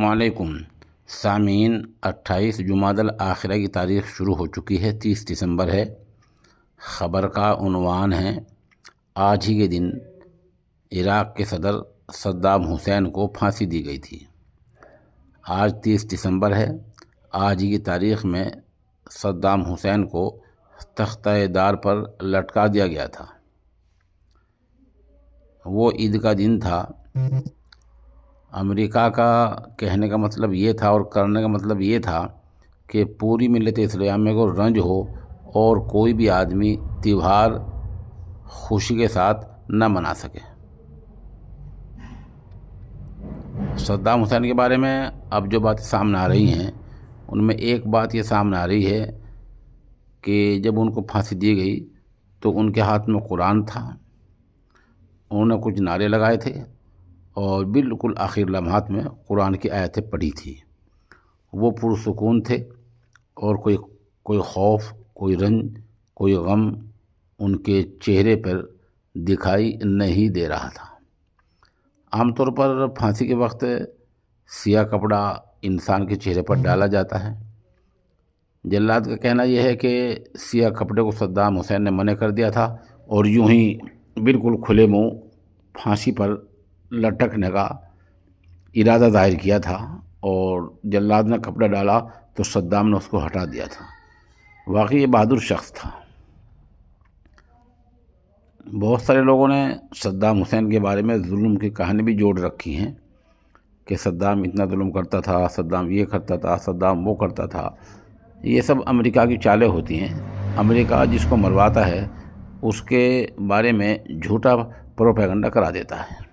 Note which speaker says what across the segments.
Speaker 1: السلام علیکم سامعین، 28 جمادی الاخرہ کی تاریخ شروع ہو چکی ہے، 30 دسمبر ہے۔ خبر کا عنوان ہے آج ہی کے دن عراق کے صدر صدام حسین کو پھانسی دی گئی تھی۔ آج 30 دسمبر ہے۔ آج ہی کی تاریخ میں صدام حسین کو تختہ دار پر لٹکا دیا گیا تھا۔ وہ عید کا دن تھا۔ امریکہ کا کہنے کا مطلب یہ تھا اور کرنے کا مطلب یہ تھا کہ پوری ملت اسلامیہ کو رنج ہو اور کوئی بھی آدمی تہوار خوشی کے ساتھ نہ منا سکے۔ صدام حسین کے بارے میں اب جو باتیں سامنے آ رہی ہیں ان میں ایک بات یہ سامنے آ رہی ہے کہ جب ان کو پھانسی دی گئی تو ان کے ہاتھ میں قرآن تھا، انہوں نے کچھ نعرے لگائے تھے اور بالکل آخر لمحات میں قرآن کی آیتیں پڑھی تھی۔ وہ پرسکون تھے اور کوئی خوف، کوئی رنج، کوئی غم ان کے چہرے پر دکھائی نہیں دے رہا تھا۔ عام طور پر پھانسی کے وقت سیاہ کپڑا انسان کے چہرے پر ڈالا جاتا ہے۔ جلاد کا کہنا یہ ہے کہ سیاہ کپڑے کو صدام حسین نے منع کر دیا تھا اور یوں ہی بالکل کھلے منہ پھانسی پر لٹکنے کا ارادہ ظاہر کیا تھا، اور جلاد نے کپڑا ڈالا تو صدام نے اس کو ہٹا دیا تھا۔ واقعی یہ بہادر شخص تھا۔ بہت سارے لوگوں نے صدام حسین کے بارے میں ظلم کی کہانی بھی جوڑ رکھی ہیں کہ صدام اتنا ظلم کرتا تھا، صدام یہ کرتا تھا، صدام وہ کرتا تھا۔ یہ سب امریکہ کی چالیں ہوتی ہیں۔ امریکہ جس کو مرواتا ہے اس کے بارے میں جھوٹا پروپیگنڈا کرا دیتا ہے۔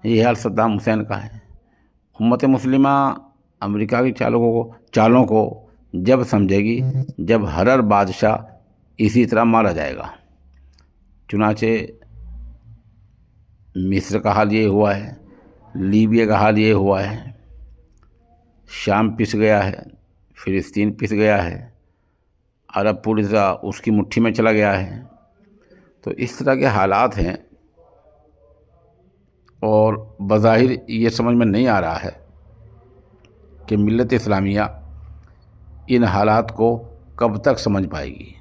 Speaker 1: یہ حال صدام حسین کا ہے۔ امت مسلمہ امریکہ کی چالوں کو جب سمجھے گی جب ہر بادشاہ اسی طرح مارا جائے گا۔ چنانچہ مصر کا حال یہ ہوا ہے، لیبیا کا حال یہ ہوا ہے، شام پس گیا ہے، فلسطین پس گیا ہے، عرب پوری طرح اس کی مٹھی میں چلا گیا ہے۔ تو اس طرح کے حالات ہیں اور بظاہر یہ سمجھ میں نہیں آ رہا ہے کہ ملت اسلامیہ ان حالات کو کب تک سمجھ پائے گی۔